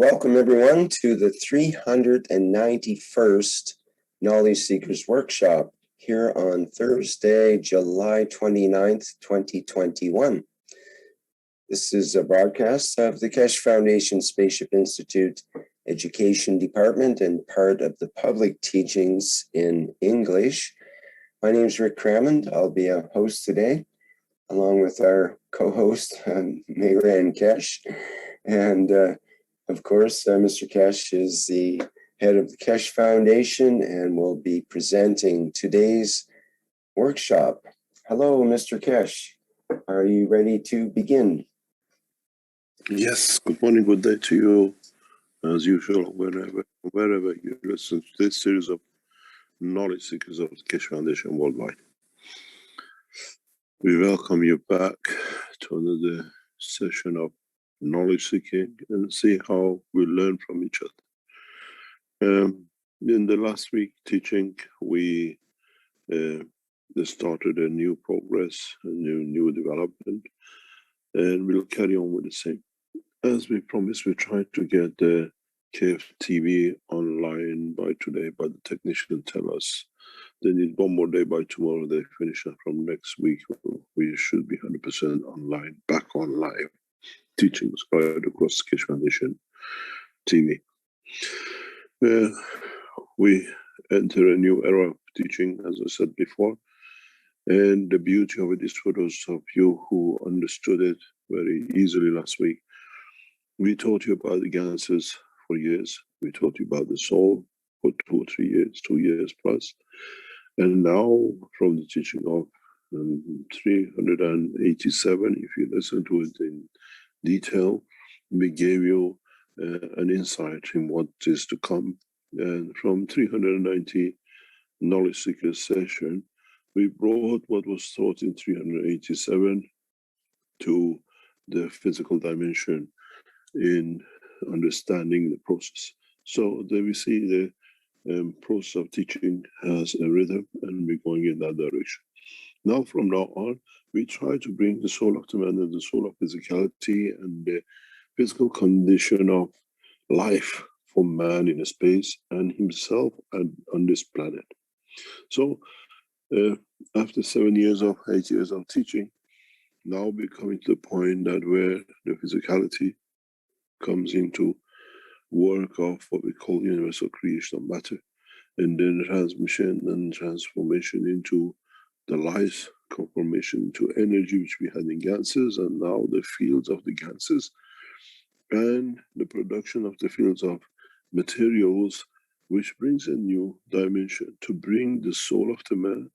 welcome everyone to the 391st Knowledge Seekers Workshop here on Thursday, July 29th, 2021. This is a broadcast of the Keshe Foundation Spaceship Institute Education Department and part of the public teachings in English. My name is Rick Crammond. I'll be a host today, along with our co-host, Mayran Keshe. And of course, Mr. Keshe is the head of the Keshe Foundation and will be presenting today's workshop. Hello, Mr. Keshe. Are you ready to begin? Yes, good morning, good day to you. As usual, wherever you listen to this series of Knowledge Seekers of the Keshe Foundation worldwide. We welcome you back to another session of knowledge seeking and see how we learn from each other. In the last week teaching, we started a new progress, a new development, and we'll carry on with the same. As we promised, we tried to get the KFTV online by today, but the technician tell us they need one more day. By tomorrow they finish up. From next week we should be 100% online, back on live teachings right across the Keshe Foundation TV. We enter a new era of teaching, as I said before, and the beauty of it is for those of you who understood it very easily last week. We taught you about the ganses for years. We taught you about the soul for 2 or 3 years, 2 years plus. And now from the teaching of 387, if you listen to it in detail, we gave you an insight in what is to come. And from 390 Knowledge Seekers session, we brought what was taught in 387 to the physical dimension in understanding the process. So there we see the process of teaching has a rhythm, and we're going in that direction. Now, from now on, we try to bring the soul of the man and the soul of physicality and the physical condition of life for man in a space and himself and on this planet. So after 8 years of teaching, now we're coming to the point that where the physicality comes into work of what we call universal creation of matter, and then transmission and transformation into the light, conformation into energy, which we had in ganses, and now the fields of the ganses, and the production of the fields of materials, which brings a new dimension to bring the soul of the man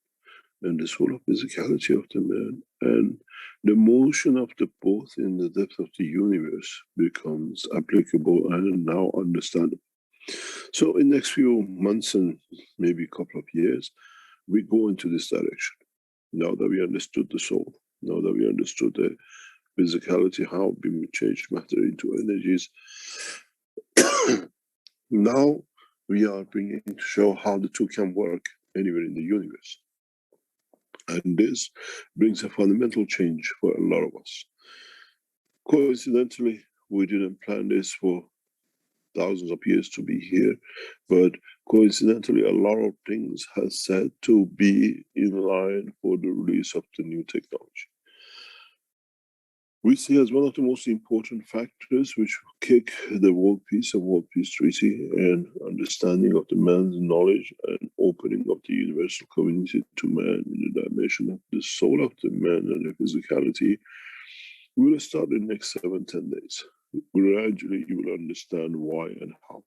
and the soul of physicality of the man, and the motion of the both in the depth of the universe becomes applicable and now understandable. So in the next few months and maybe a couple of years, we go into this direction. Now that we understood the soul, now that we understood the physicality, how we change matter into energies, now we are bringing to show how the two can work anywhere in the universe. And this brings a fundamental change for a lot of us. Coincidentally, we didn't plan this for thousands of years to be here, but coincidentally, a lot of things have said to be in line for the release of the new technology. We see as one of the most important factors which kick the world peace and world peace treaty and understanding of the man's knowledge and opening of the universal community to man in the dimension of the soul of the man and the physicality. We will start in the next 7-10 days. Gradually, you will understand why and how.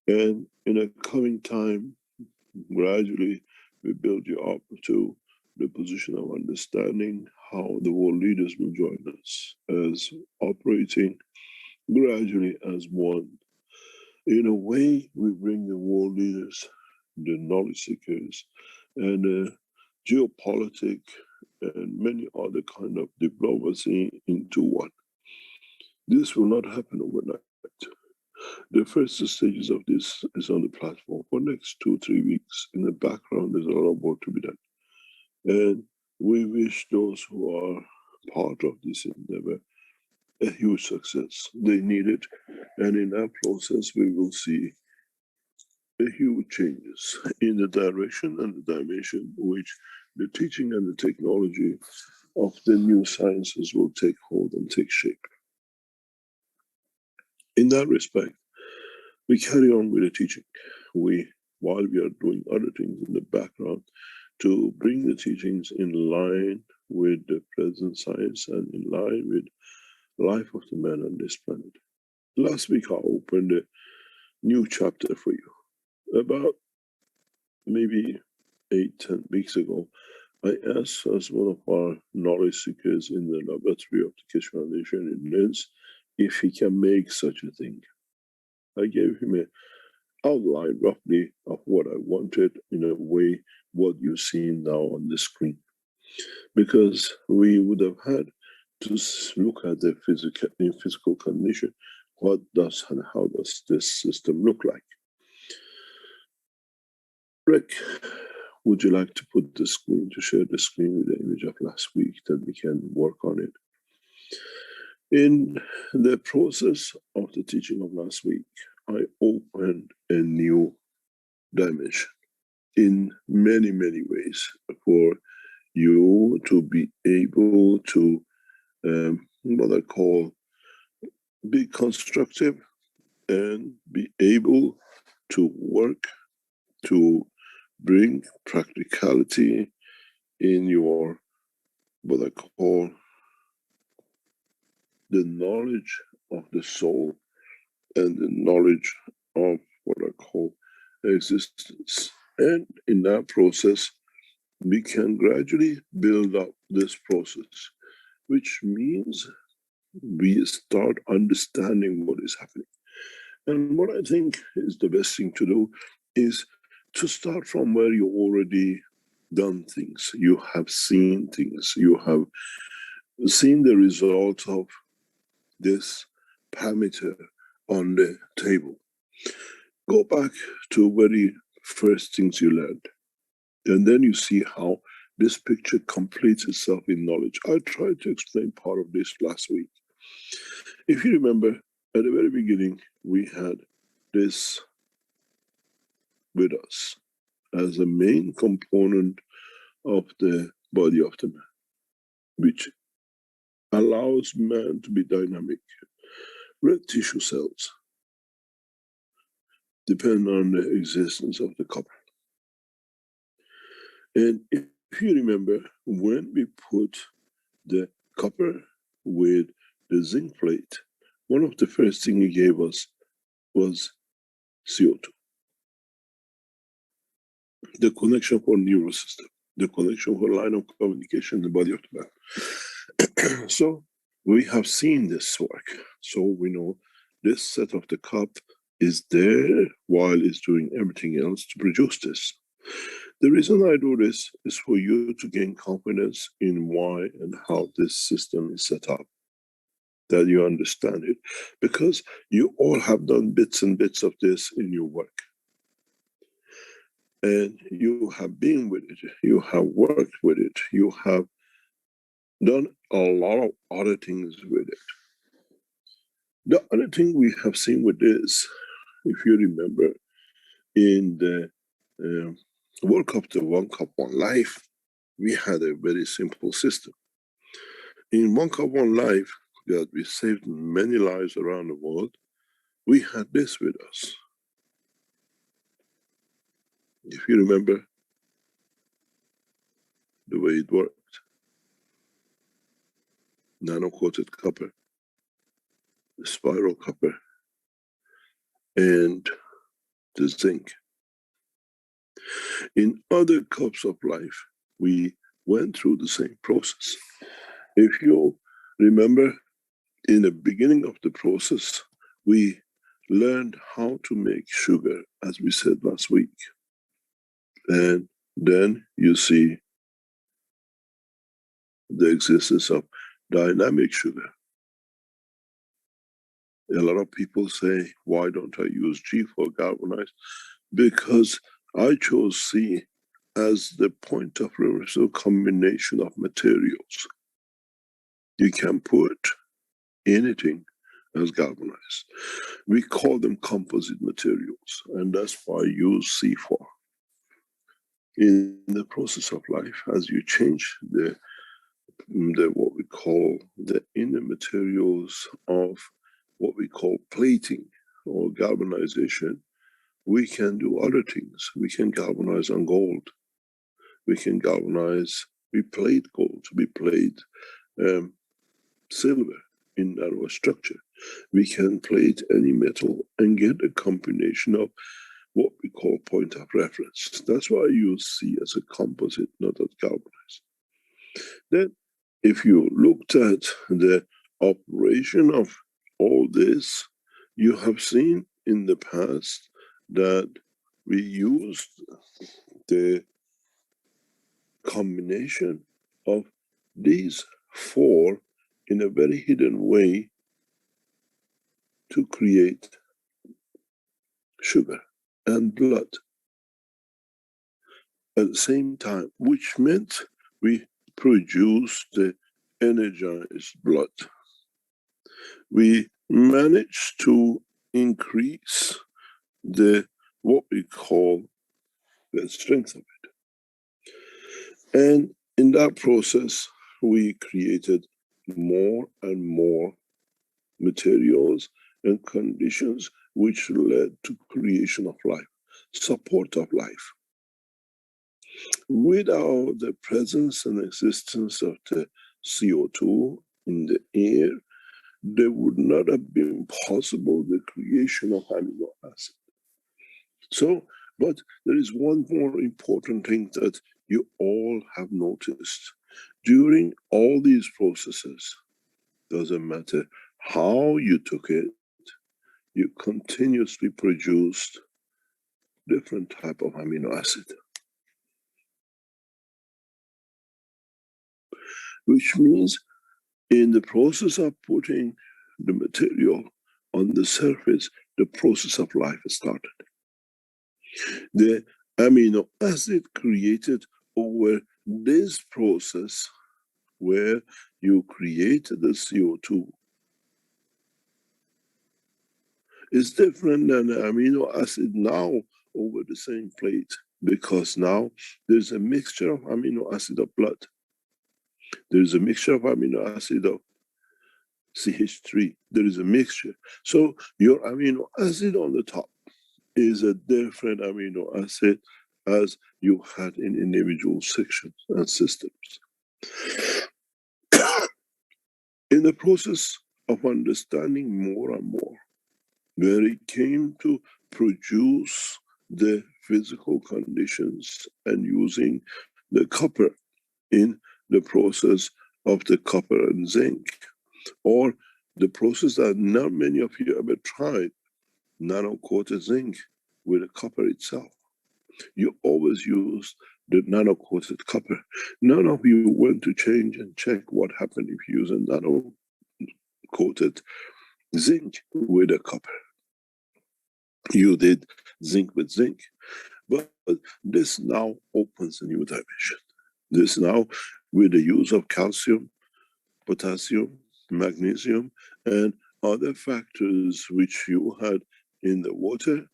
And in a coming time, gradually, we build you up to the position of understanding how the world leaders will join us as operating gradually as one. In a way, we bring the world leaders, the knowledge seekers, and geopolitics and many other kind of diplomacy into one. This will not happen overnight. The first stages of this is on the platform for the next 2-3 weeks. In the background, there's a lot of work to be done. And we wish those who are part of this endeavor a huge success. They need it And in that process, we will see huge changes in the direction and the dimension which the teaching and the technology of the new sciences will take hold and take shape. In that respect, we carry on with the teaching. While we are doing other things in the background to bring the teachings in line with the present science and in line with life of the man on this planet. Last week, I opened a new chapter for you. About maybe 8-10 weeks ago, I asked as one of our knowledge seekers in the laboratory of the Keshe Foundation in Linz if he can make such a thing. I gave him an outline roughly of what I wanted, in a way what you're seeing now on the screen, because we would have had to look at the physical condition. What does and how does this system look like? Rick, would you like to put the screen, to share the screen with the image of last week, that we can work on it? In the process of the teaching of last week, I opened a new dimension in many, many ways for you to be able to, what I call, be constructive and be able to work to bring practicality in your, what I call, the knowledge of the soul and the knowledge of what I call existence. And in that process, we can gradually build up this process, which means we start understanding what is happening. And what I think is the best thing to do is to start from where you already done things. You have seen things. You have seen the result of this parameter on the table. Go back to very first things you learned, and then you see how this picture completes itself in knowledge. I tried to explain part of this last week. If you remember, at the very beginning, we had this with us as a main component of the body of the man, which allows man to be dynamic. Red tissue cells depend on the existence of the copper. And if you remember, when we put the copper with the zinc plate, one of the first things he gave us was CO2. The connection for neural system, the connection for line of communication in the body of the man. So we have seen this work. So we know this set of the cup is there while it's doing everything else to produce this. The reason I do this is for you to gain confidence in why and how this system is set up, that you understand it, because you all have done bits and bits of this in your work. And you have been with it, you have worked with it, you have done a lot of other things with it. The other thing we have seen with this, if you remember, in the World Cup, the One Cup, One Life, we had a very simple system. In One Cup, One Life, that we saved many lives around the world, we had this with us. If you remember the way it worked, nano-coated copper, spiral copper, and the zinc. In other cups of life, we went through the same process. If you remember, in the beginning of the process, we learned how to make sugar, as we said last week. And then you see the existence of dynamic sugar. A lot of people say, why don't I use G for galvanized? Because I chose C as the point of reversal combination of materials. You can put anything as galvanized. We call them composite materials, and that's why you use C4. In the process of life, as you change the what we call the inner materials of what we call plating or galvanization, we can do other things. We can galvanize on gold. We can galvanize, we plate gold, we plate silver in our structure. We can plate any metal and get a combination of what we call point of reference. That's why you see as a composite, not as galvanized. Then, if you looked at the operation of all this, you have seen in the past that we used the combination of these four in a very hidden way to create sugar and blood at the same time, which meant we produced the energized blood. We managed to increase the what we call the strength of it. And in that process, we created more and more materials and conditions which led to creation of life, support of life. Without the presence and existence of the CO2 in the air, there would not have been possible the creation of amino acid. So, but there is one more important thing that you all have noticed. During all these processes, doesn't matter how you took it, you continuously produced different type of amino acid. Which means in the process of putting the material on the surface, the process of life started. The amino acid created over this process where you created the CO2 is different than the amino acid now over the same plate, because now there's a mixture of amino acid of blood. There's a mixture of amino acid of CH3. There is a mixture. So your amino acid on the top is a different amino acid as you had in individual sections and systems. In the process of understanding more and more, where it came to produce the physical conditions and using the copper in the process of the copper and zinc, or the process that not many of you ever tried, nano-coated zinc with the copper itself. You always use the nano-coated copper. None of you went to change and check what happened if you use a nano-coated zinc with a copper. You did zinc with zinc. But this now opens a new dimension. This now, with the use of calcium, potassium, magnesium, and other factors which you had in the water,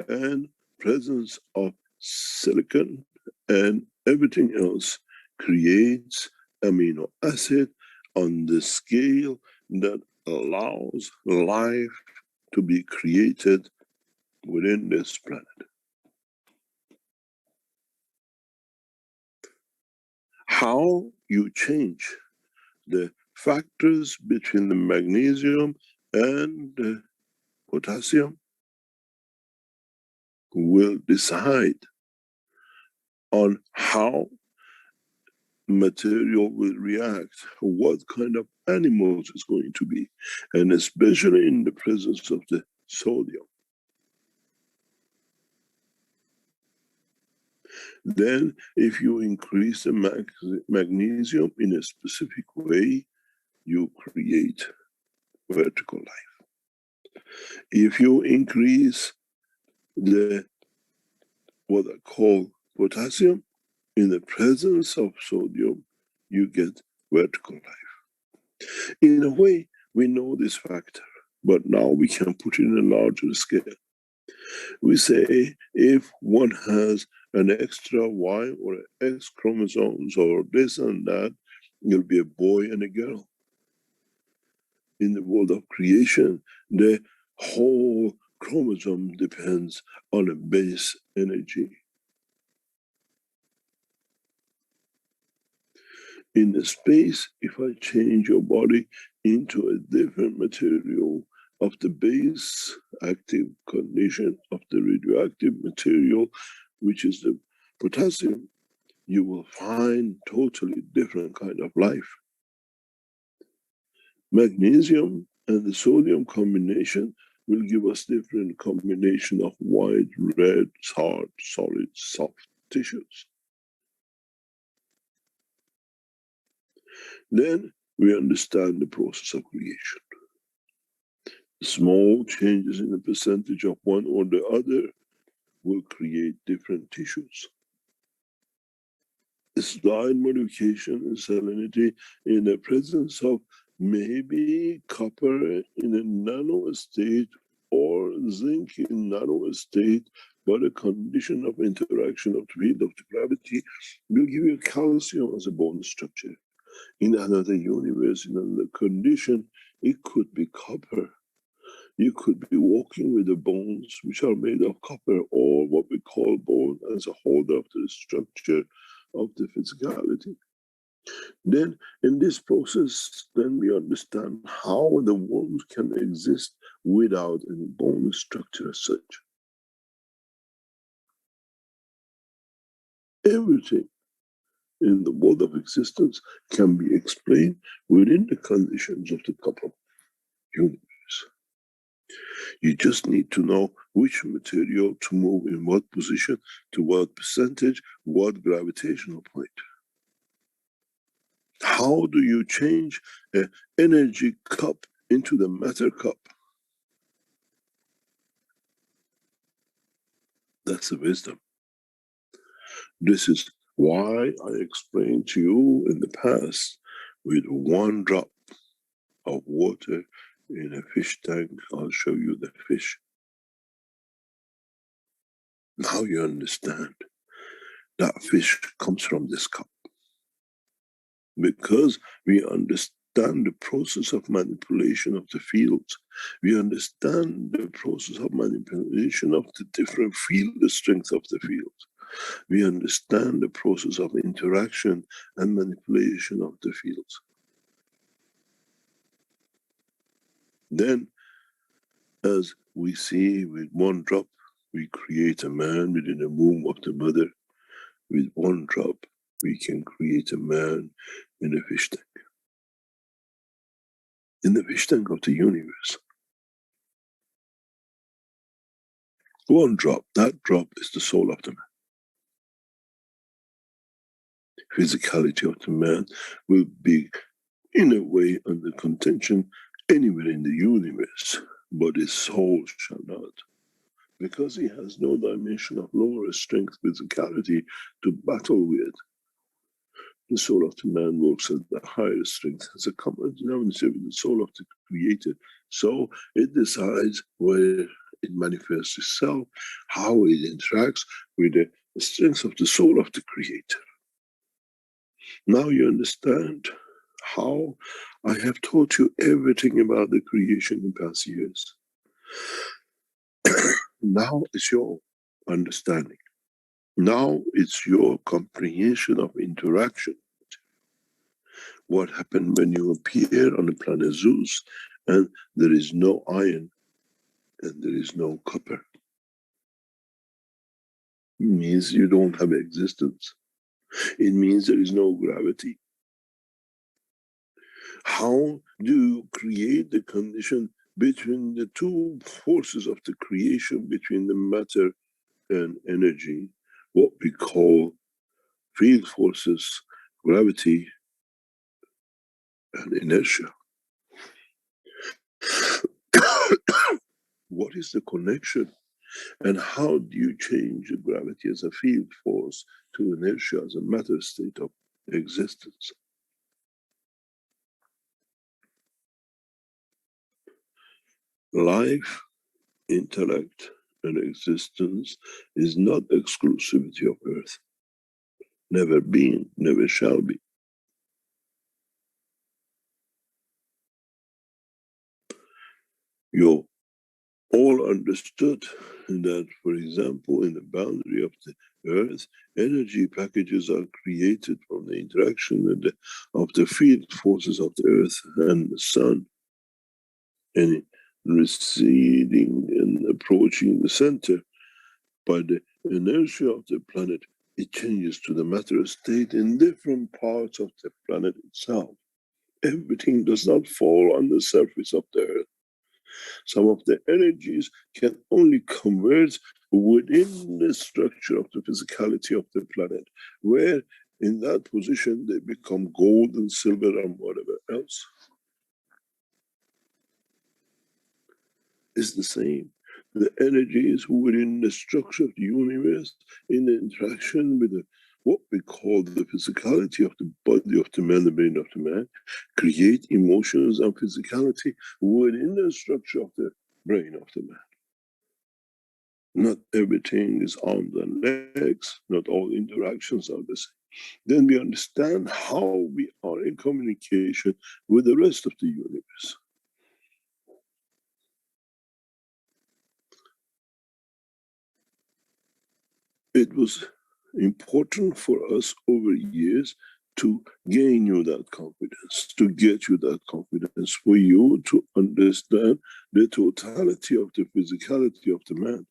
and presence of silicon and everything else, creates amino acid on the scale that allows life to be created within this planet. How you change the factors between the magnesium and the potassium will decide on how material will react, what kind of animals it's going to be, and especially in the presence of the sodium. Then, if you increase the magnesium in a specific way, you create vertical life. If you increase the what I call potassium in the presence of sodium, you get vertical life. In a way, we know this factor. but now we can put it in a larger scale. We say if one has an extra Y or X chromosomes or this and that, you'll be a boy and a girl. In the world of creation, the whole chromosome depends on a base energy. In the space, if I change your body into a different material of the base active condition of the radioactive material, which is the potassium, you will find totally different kind of life. Magnesium and the sodium combination will give us different combination of white, red, hard, solid, soft tissues. Then we understand the process of creation. Small changes in the percentage of one or the other will create different tissues. A slight modification in salinity in the presence of maybe copper in a nano state or zinc in nano state, but a condition of interaction of the field of the gravity will give you calcium as a bone structure. In another universe, in another condition, it could be copper. You could be walking with the bones which are made of copper, or what we call bone as a holder of the structure of the physicality. Then in this process, then we understand how the world can exist without any bone structure as such. Everything in the world of existence can be explained within the conditions of the couple universe. You just need to know which material to move in what position, to what percentage, what gravitational point. How do you change an energy cup into the matter cup? That's the wisdom. This is why I explained to you in the past, with one drop of water in a fish tank, I'll show you the fish. Now you understand that fish comes from this cup. Because we understand the process of manipulation of the fields, we understand the process of manipulation of the different field, the strength of the field. We understand the process of interaction and manipulation of the fields. Then, as we see, with one drop, we create a man within the womb of the mother. With one drop, we can create a man in a fish tank. In the fish tank of the universe. One drop, that drop is the soul of the man. Physicality of the man will be, in a way, under contention anywhere in the universe, but his soul shall not. Because he has no dimension of lower strength physicality to battle with. The soul of the man works at the higher strength as a common denominator with the soul of the creator. So it decides where it manifests itself, how it interacts with the strength of the soul of the creator. Now you understand how I have taught you everything about the creation in past years. Now it's your understanding. Now it's your comprehension of interaction. What happened when you appear on the planet Zeus and there is no iron and there is no copper? It means you don't have existence. It means there is no gravity. How do you create the condition between the two forces of the creation, between the matter and energy, what we call field forces, gravity and inertia? What is the connection? And how do you change the gravity as a field force to inertia as a matter state of existence? Life, intellect, and existence is not exclusivity of Earth. Never been, never shall be. You all understood that, for example, in the boundary of the Earth, energy packages are created from the interaction of the field forces of the Earth and the Sun. And receding and approaching the center by the inertia of the planet, it changes to the matter state in different parts of the planet itself. Everything does not fall on the surface of the Earth. Some of the energies can only converge within the structure of the physicality of the planet, where in that position they become gold and silver and whatever else. It's the same. The energies within the structure of the universe, in the interaction with what we call the physicality of the body of the man, the brain of the man, create emotions and physicality within the structure of the brain of the man. Not everything is arms and legs, not all interactions are the same. Then we understand how we are in communication with the rest of the universe. It was important for us over years to gain you that confidence, to get you that confidence, for you to understand the totality of the physicality of the man.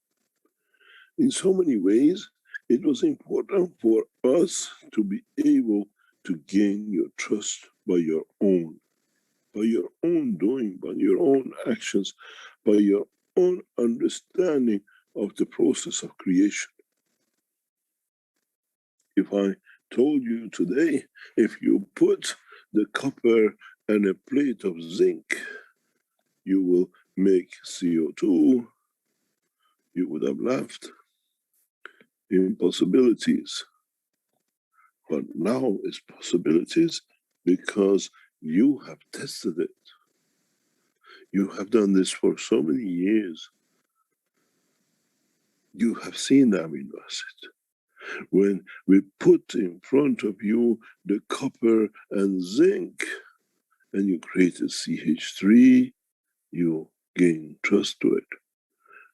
In so many ways, it was important for us to be able to gain your trust by your own doing, by your own actions, by your own understanding of the process of creation. If I told you today, if you put the copper and a plate of zinc, you will make CO2, you would have laughed. Impossibilities. But now it's possibilities because you have tested it. You have done this for so many years. You have seen the amino acid. When we put in front of you the copper and zinc, and you created CH3, you gain trust to it.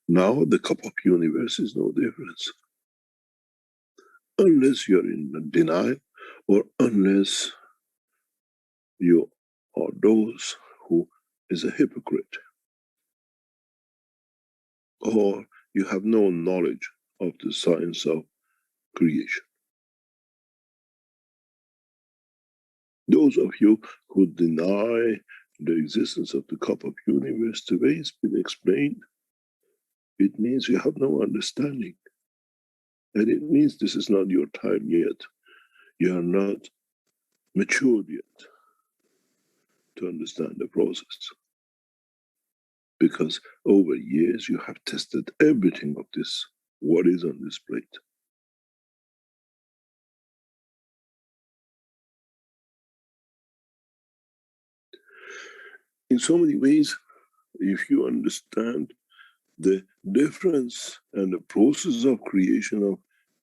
Now the cup of universe is no difference. Unless you're in denial, or unless you are those who is a hypocrite, or you have no knowledge of the science of creation. Those of you who deny the existence of the cup of universe, the way it's been explained, it means you have no understanding. And it means this is not your time yet. You are not matured yet to understand the process. Because over years you have tested everything of this, what is on this plate. In so many ways, if you understand the difference and the process of creation of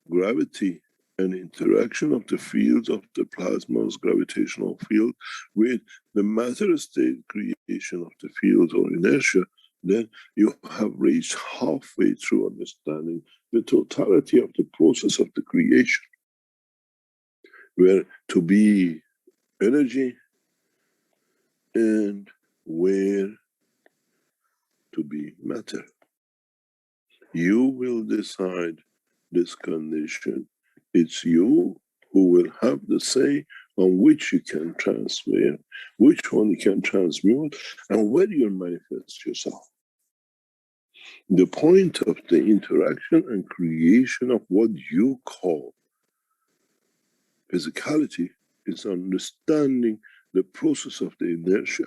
gravity and interaction of the fields of the plasma's gravitational field with the matter state creation of the fields or inertia, then you have reached halfway through understanding the totality of the process of the creation, where to be energy and where to be matter. You will decide this condition. It's you who will have the say on which you can transfer, which one you can transmute, and where you manifest yourself. The point of the interaction and creation of what you call physicality is understanding the process of the inertia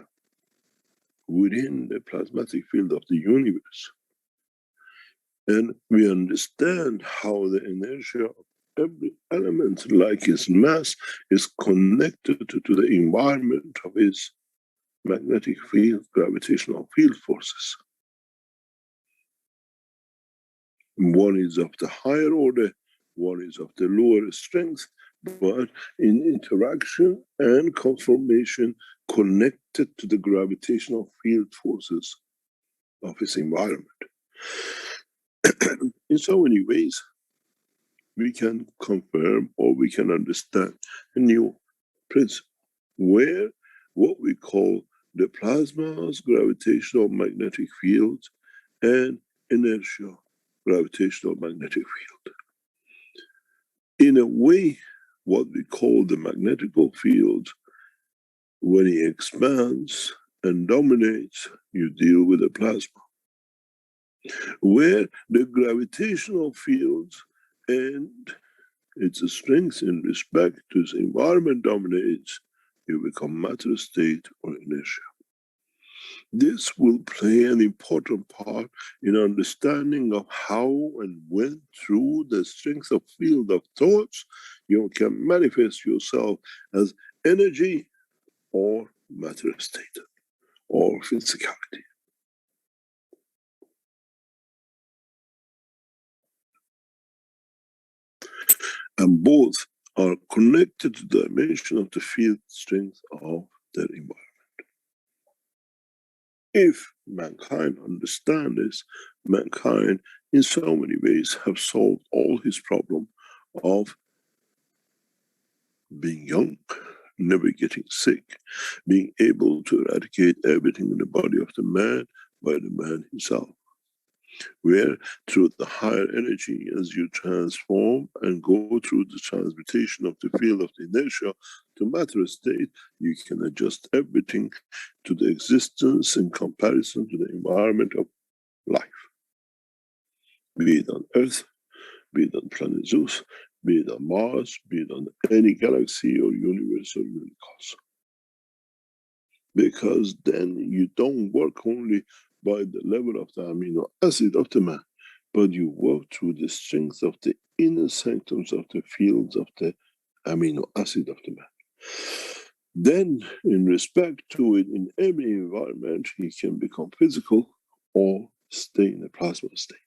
within the plasmatic field of the universe. And we understand how the inertia of every element, like its mass, is connected to the environment of its magnetic field, gravitational field forces. One is of the higher order, one is of the lower strength, but in interaction and conformation connected to the gravitational field forces of its environment. In so many ways, we can confirm or we can understand a new principle where what we call the plasma's gravitational magnetic field and inertia gravitational magnetic field. In a way, what we call the magnetical field, when it expands and dominates, you deal with the plasma. Where the gravitational field and its strength in respect to its environment dominates, you become matter state or inertia. This will play an important part in understanding of how and when through the strength of field of thoughts, you can manifest yourself as energy or matter state or physicality. And both are connected to the dimension of the field strength of their environment. If mankind understands this, mankind in so many ways have solved all his problem of being young, never getting sick, being able to eradicate everything in the body of the man by the man himself. Where through the higher energy, as you transform and go through the transmutation of the field of the inertia to matter state, you can adjust everything to the existence in comparison to the environment of life. Be it on Earth, be it on planet Zeus, be it on Mars, be it on any galaxy or universe or unicosmos. Because then you don't work only by the level of the amino acid of the man, but you work through the strength of the inner sanctums of the fields of the amino acid of the man. Then, in respect to it, in every environment, he can become physical or stay in a plasma state.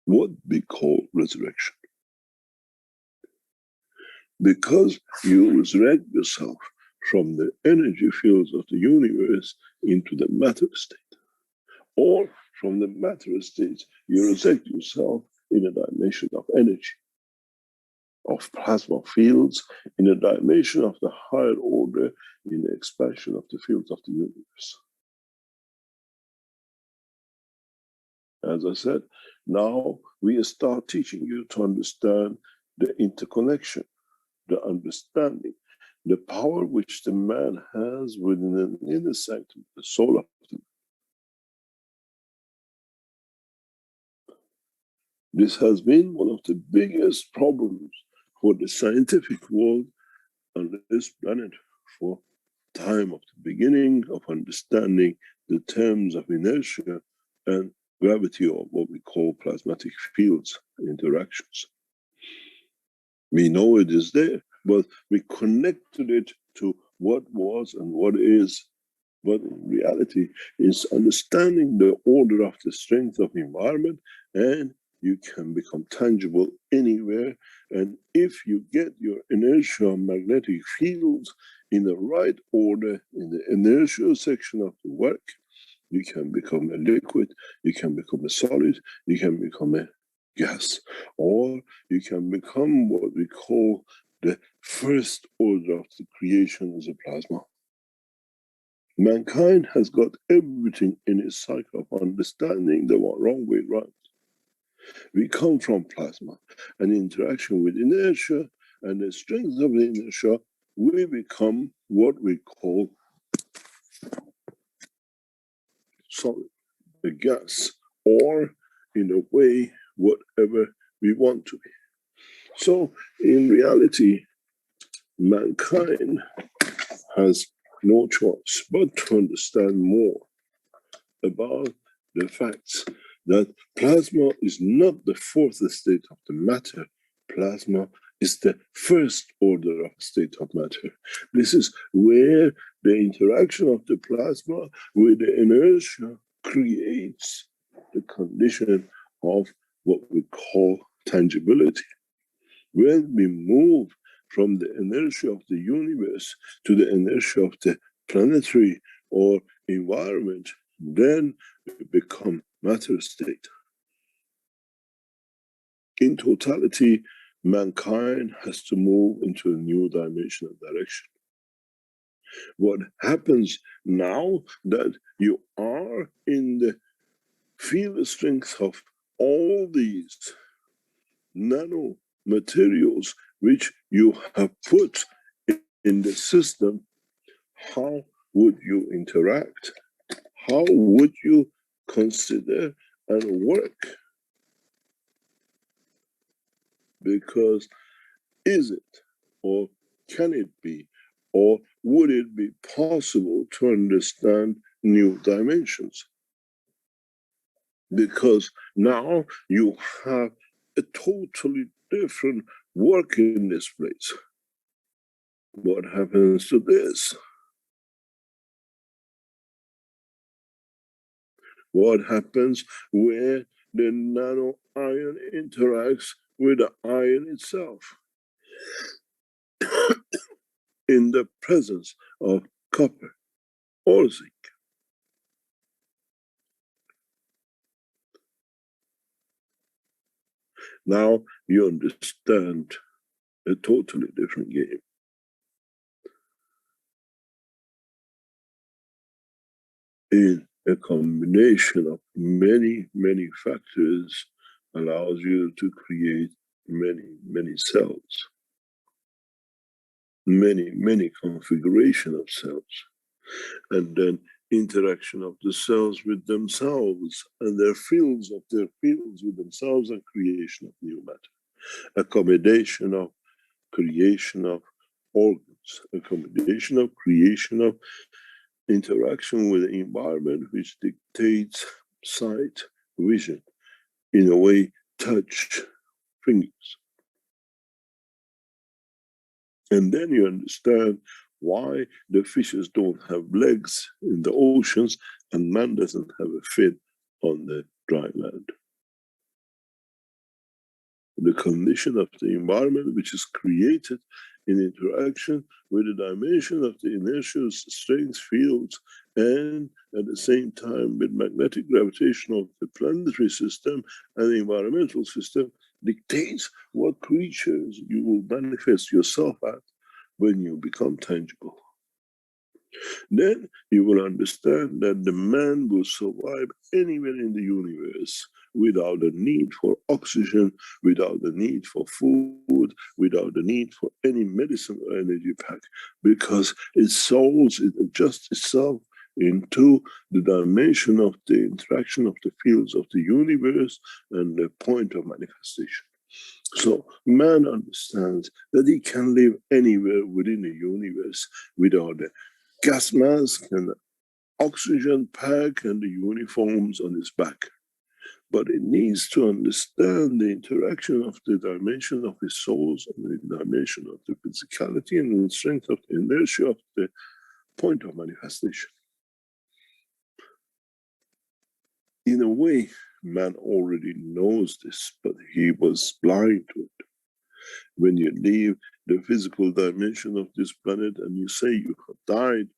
What we call resurrection. Because you resurrect yourself from the energy fields of the universe into the matter state. Or from the matter state, you resurrect yourself in a dimension of energy, of plasma fields, in a dimension of the higher order, in the expansion of the fields of the universe. As I said, now we start teaching you to understand the interconnection, the understanding, the power which the man has within an inner sanctum, the soul of the man. This has been one of the biggest problems for the scientific world on this planet for time of the beginning of understanding the terms of inertia and gravity, or what we call plasmatic fields interactions. We know it is there, but we connected it to what was and what is. But in reality, it's understanding the order of the strength of the environment, and you can become tangible anywhere. And if you get your inertial magnetic fields in the right order, in the inertial section of the work, you can become a liquid, you can become a solid, you can become a gas, or you can become what we call the first order of the creation as a plasma. Mankind has got everything in its cycle of understanding the wrong way round. We come from plasma and interaction with inertia, and the strength of the inertia, we become what we call solid, the gas, or in a way, whatever we want to be. So in reality, mankind has no choice but to understand more about the facts that plasma is not the fourth state of the matter. Plasma is the first order of state of matter. This is where the interaction of the plasma with the inertia creates the condition of what we call tangibility. When we move from the inertia of the universe to the inertia of the planetary or environment, then we become matter state. In totality, mankind has to move into a new dimensional direction. What happens now that you are in the field strength of all these nano materials which you have put in the system, how would you interact? How would you consider and work? Because is it, or can it be, or would it be possible to understand new dimensions? Because now you have a totally different work in this place. What happens to this? What happens where the nano ion interacts with the ion itself in the presence of copper or zinc? Now you understand a totally different game. In a combination of many, many factors allows you to create many, many cells, many, many configuration of cells, and then interaction of the cells with themselves and their fields with themselves, and creation of new matter, accommodation of creation of organs, accommodation of creation of interaction with the environment, which dictates sight, vision, in a way, touch, fingers. And then you understand why the fishes don't have legs in the oceans and man doesn't have a fin on the dry land. The condition of the environment, which is created in interaction with the dimension of the inertial strength fields, and at the same time with magnetic gravitation of the planetary system and the environmental system, dictates what creatures you will manifest yourself at when you become tangible. Then you will understand that the man will survive anywhere in the universe without the need for oxygen, without the need for food, without the need for any medicine or energy pack, because its soul, it adjusts itself into the dimension of the interaction of the fields of the universe and the point of manifestation. So man understands that he can live anywhere within the universe without the gas mask and the oxygen pack and the uniforms on his back. But it needs to understand the interaction of the dimension of his souls and the dimension of the physicality and the strength of the inertia of the point of manifestation. In a way, man already knows this, but he was blind to it. When you leave the physical dimension of this planet and you say you have died,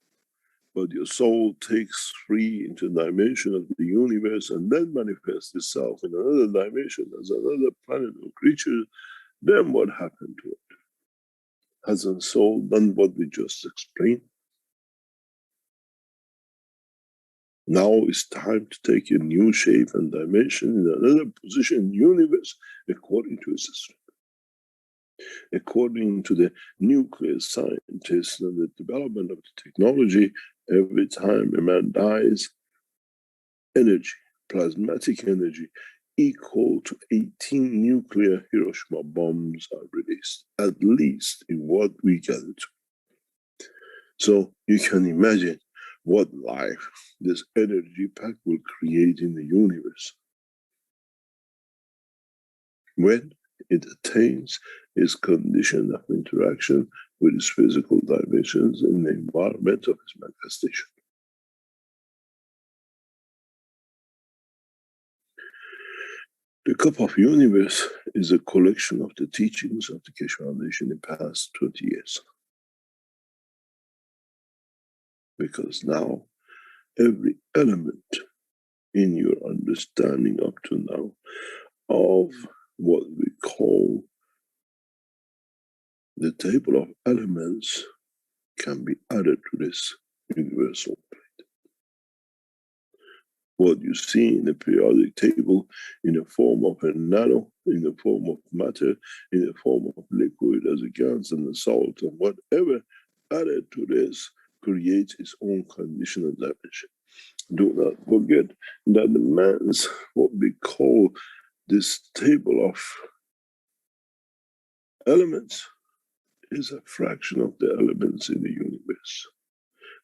but your soul takes free into the dimension of the universe and then manifests itself in another dimension as another planet or creature, then what happened to it? Hasn't soul done what we just explained? Now it's time to take a new shape and dimension in another position in the universe according to its strength. According to the nuclear scientists and the development of the technology, every time a man dies, energy, plasmatic energy, equal to 18 nuclear Hiroshima bombs are released, at least in what we gathered. So you can imagine what life this energy pack will create in the universe when it attains its condition of interaction with its physical dimensions in the environment of its manifestation. The Cup of Universe is a collection of the teachings of the Keshe Foundation in the past 20 years. Because now, every element in your understanding up to now of what we call the table of elements can be added to this universal plate. What you see in the periodic table in the form of a nano, in the form of matter, in the form of liquid as a gas and a salt, and whatever added to this creates its own conditional dimension. Do not forget that the man's what we call this table of elements is a fraction of the elements in the universe,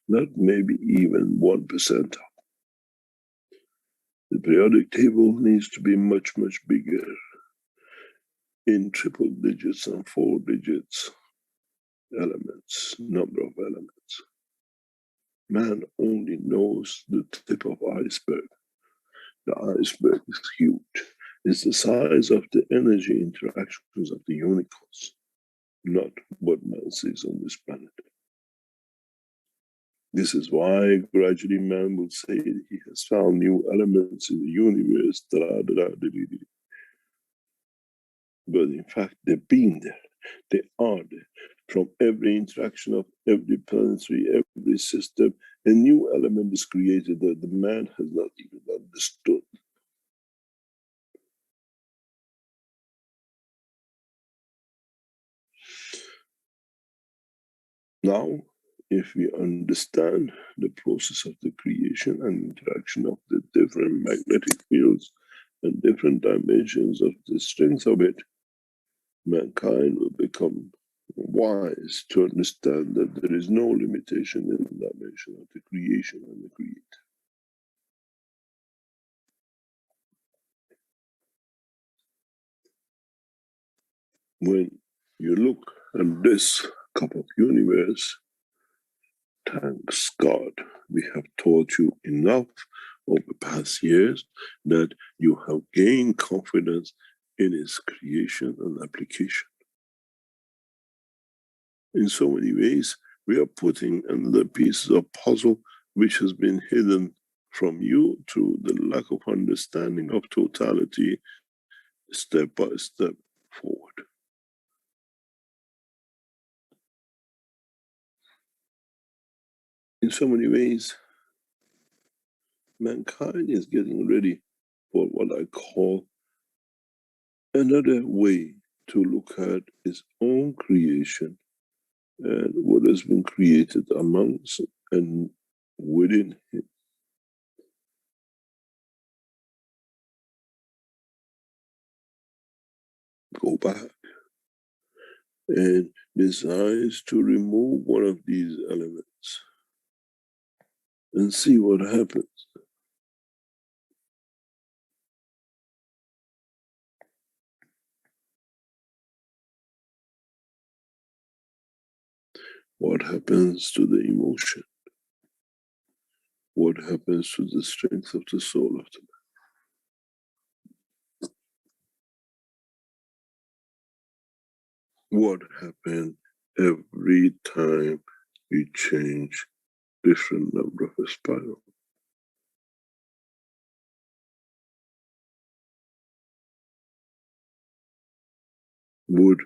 not maybe even 1%. The periodic table needs to be much, much bigger in triple digits and 4 digits elements, number of elements. Man only knows the tip of iceberg. The iceberg is huge. It's the size of the energy interactions of the universe, not what man sees on this planet. This is why gradually man will say he has found new elements in the universe. But in fact, they've been there. They are there. From every interaction of every planetary, every system, a new element is created that the man has not even understood. Now, if we understand the process of the creation and interaction of the different magnetic fields and different dimensions of the strength of it, mankind will become wise to understand that there is no limitation in the dimension of the creation and the creator. When you look at this cup of universe, thanks God, we have taught you enough over the past years that you have gained confidence in its creation and application. In so many ways, we are putting another piece of puzzle which has been hidden from you through the lack of understanding of totality, step by step forward. In so many ways, mankind is getting ready for what I call another way to look at its own creation and what has been created amongst and within him. Go back and decides to remove one of these elements and see what happens. What happens to the emotion? What happens to the strength of the soul of the man? What happens every time we change different number of a spiral? Would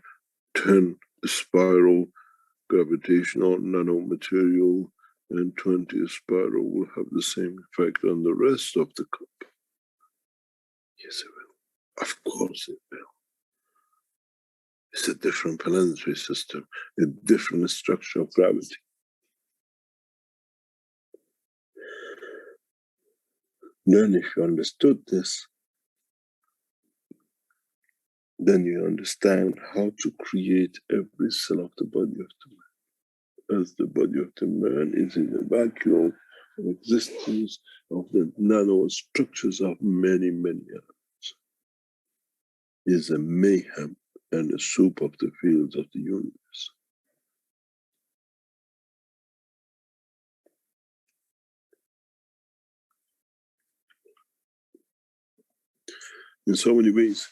10 spiral gravitational nanomaterial and 20 spiral will have the same effect on the rest of the cup? Yes, it will. Of course it will. It's a different planetary system, a different structure of gravity. Then if you understood this, then you understand how to create every cell of the body of the man. As the body of the man is in the vacuum of existence of the nano structures of many, many elements, is a mayhem and a soup of the fields of the universe. in so many ways,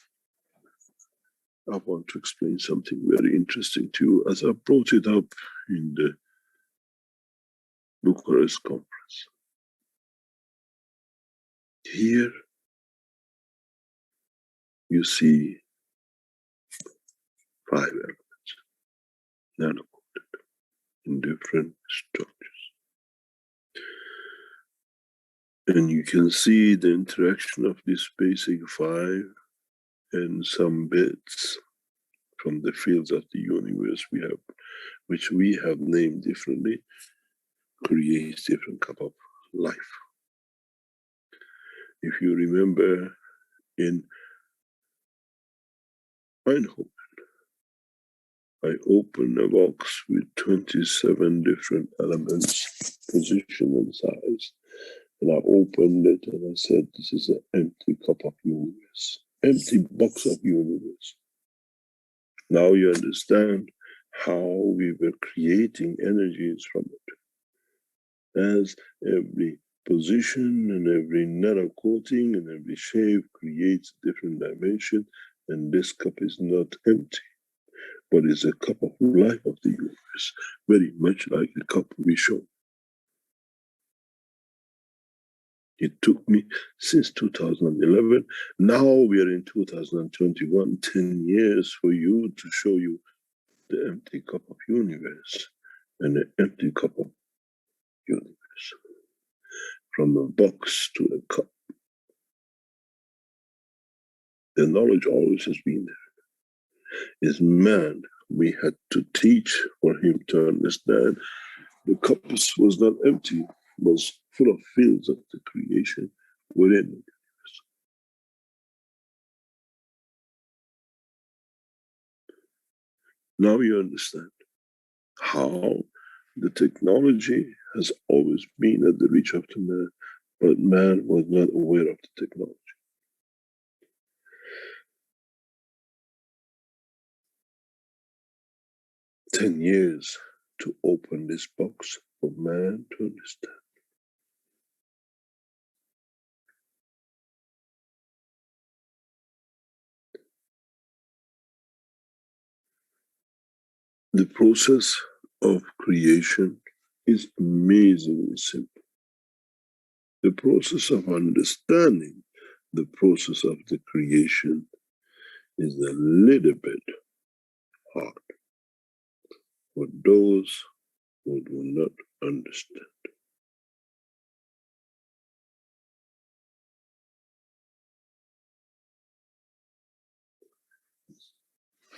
I want to explain something very interesting to you as I brought it up in the Bucharest conference. Here you see 5 elements, nano-coated, in different structures. And you can see the interaction of this basic 5 and some bits from the fields of the universe we have, which we have named differently, creates different cup of life. If you remember in Eindhoven, I opened a box with 27 different elements, position and size. And I opened it and I said, this is an empty cup of universe, empty box of universe. Now you understand how we were creating energies from it. As every position and every nano coating and every shape creates a different dimension, and this cup is not empty, but is a cup of life of the universe, very much like the cup we show. It took me since 2011. Now we are in 2021, 10 years for you to show you the empty cup of universe and the empty cup of universe. From a box to a cup. The knowledge always has been there. Is man, we had to teach for him to understand the cup was not empty, was full of fields of the creation within the universe. Now you understand how the technology has always been at the reach of the man, but man was not aware of the technology. "10 years to open this box for man to understand. The process of creation is amazingly simple. The process of understanding the process of the creation is a little bit hard for those who do not understand.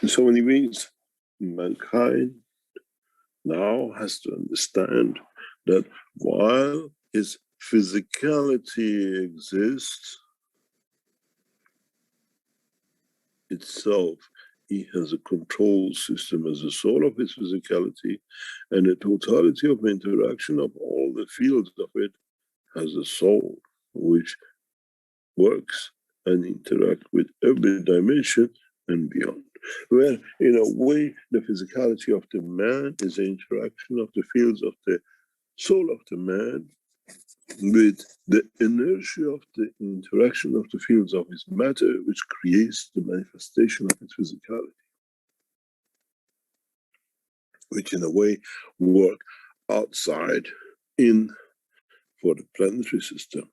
In so many ways, mankind now has to understand that while his physicality exists itself, he has a control system as a soul of his physicality, and the totality of interaction of all the fields of it has a soul which works and interacts with every dimension and beyond. Where, in a way, the physicality of the man is the interaction of the fields of the soul of the man with the inertia of the interaction of the fields of his matter, which creates the manifestation of its physicality, which in a way work outside in for the planetary system,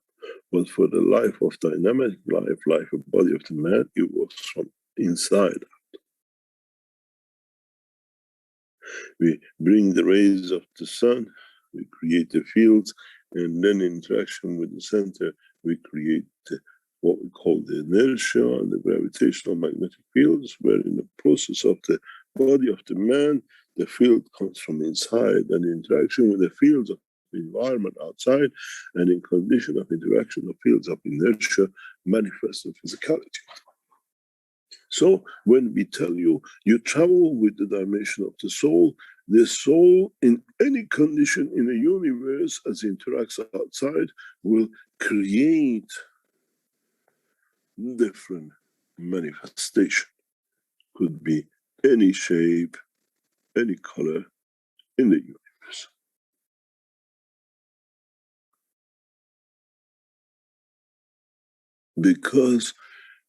but for the life of dynamic life of body of the man, it works from inside. We bring the rays of the sun, we create the fields, and then in interaction with the center, we create what we call the inertia and the gravitational magnetic fields, where in the process of the body of the man, the field comes from inside, and the interaction with the fields of the environment outside, and in condition of interaction of fields of inertia, manifests the physicality. So when we tell you, you travel with the dimension of the soul in any condition in the universe as it interacts outside will create different manifestation. Could be any shape, any color in the universe. Because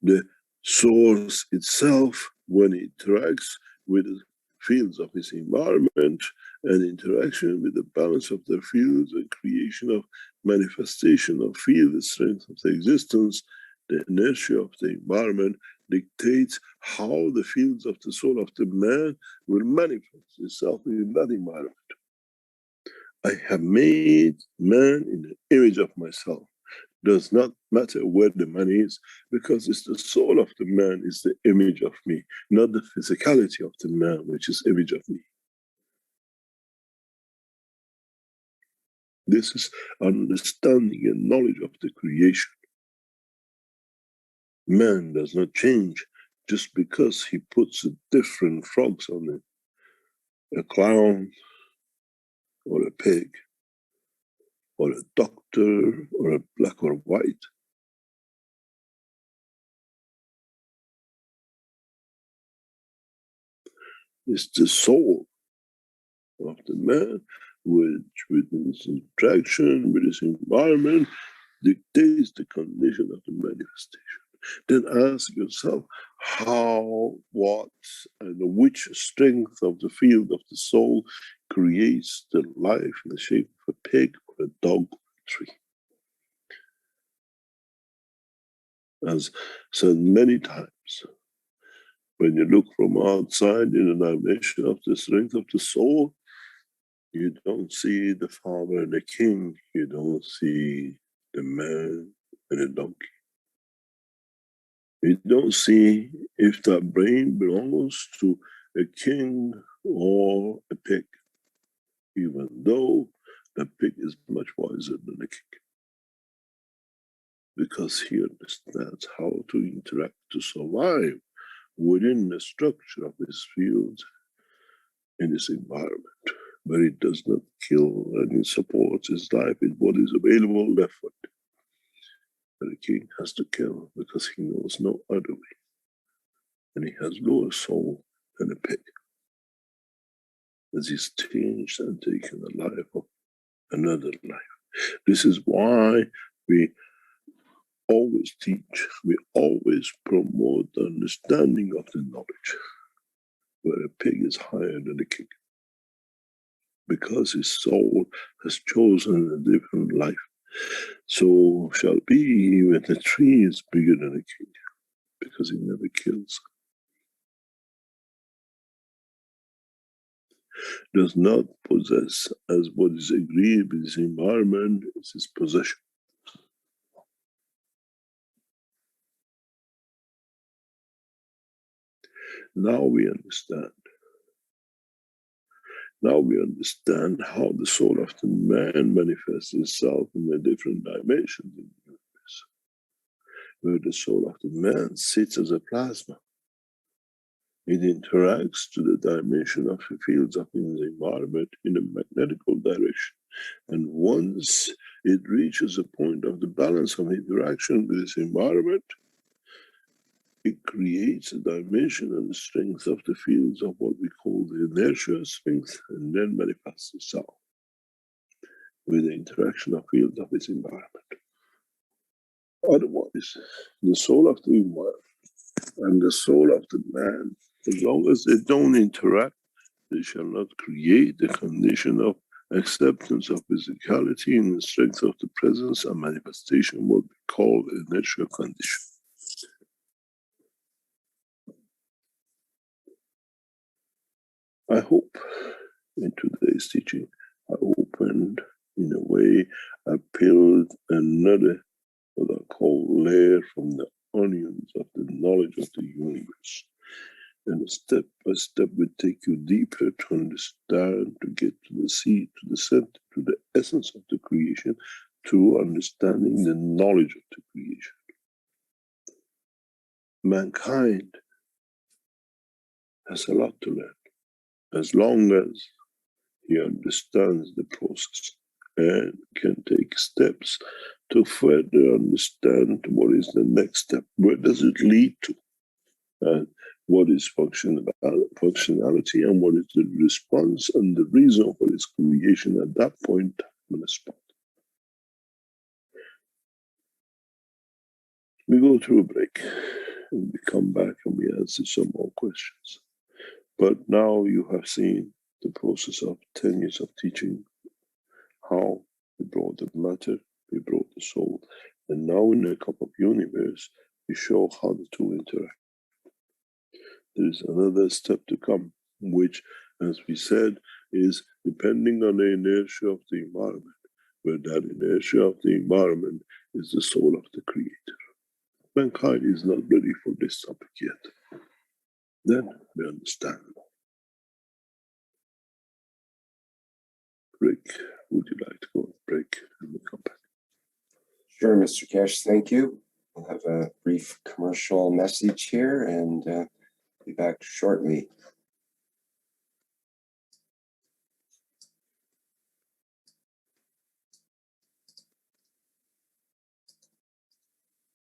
The source itself, when it interacts with the fields of its environment and interaction with the balance of the fields and creation of manifestation of field, the strength of the existence, the inertia of the environment dictates how the fields of the soul of the man will manifest itself in that environment. I have made man in the image of myself. Does not matter where the man is, because it's the soul of the man is the image of me, not the physicality of the man, which is image of me. This is understanding and knowledge of the creation. Man does not change just because he puts a different frogs on it. A clown, or a pig, or a doctor, or a black or white. It's the soul of the man, which with his interaction, with his environment, dictates the condition of the manifestation. Then ask yourself how, what, and which strength of the field of the soul creates the life in the shape of a pig or a dog or a tree. As said many times, when you look from outside in the dimension of the strength of the soul, you don't see the father and the king, you don't see the man and the donkey. You don't see if that brain belongs to a king or a pig, even though the pig is much wiser than the king, because he understands how to interact to survive within the structure of his field in his environment, where it does not kill and it supports his life with what is available left for it. But the king has to kill because he knows no other way. And he has lower soul than a pig, as he's changed and taken the life of another life. This is why we always teach, we always promote the understanding of the knowledge, where a pig is higher than a king, because his soul has chosen a different life. So shall be even the tree is bigger than a king, because it never kills. Does not possess as what is agreed with his environment is his possession. Now we understand. Now we understand how the soul of the man manifests itself in the different dimensions in the universe, where the soul of the man sits as a plasma. It interacts to the dimension of the fields of his environment in a magnetical direction. And once it reaches a point of the balance of interaction with its environment, it creates a dimension and the strength of the fields of what we call the inertia strength, and then manifests itself with the interaction of fields of its environment. Otherwise, the soul of the environment and the soul of the man, as long as they don't interact, they shall not create the condition of acceptance of physicality in the strength of the presence and manifestation, what we call a natural condition. I hope in today's teaching, I opened, in a way, I peeled another, what I call, layer from the onions of the knowledge of the universe. And step by step we take you deeper to understand, to get to the seed, to the center, to the essence of the creation, to understanding the knowledge of the creation. Mankind has a lot to learn, as long as he understands the process and can take steps to further understand what is the next step, where does it lead to, and what is functionality and what is the response and the reason for its creation at that point on the spot. We go through a break. and we come back and we answer some more questions. But now you have seen the process of 10 years of teaching, how we brought the matter, we brought the soul, and now in a cup of universe, we show how the two interact. There is another step to come, which, as we said, is depending on the inertia of the environment, where that inertia of the environment is the soul of the creator. Mankind is not ready for this topic yet. Then we understand. Rick, would you like to go on break and we'll come back? Sure, Mr. Cash, thank you. We'll have a brief commercial message here and be back shortly.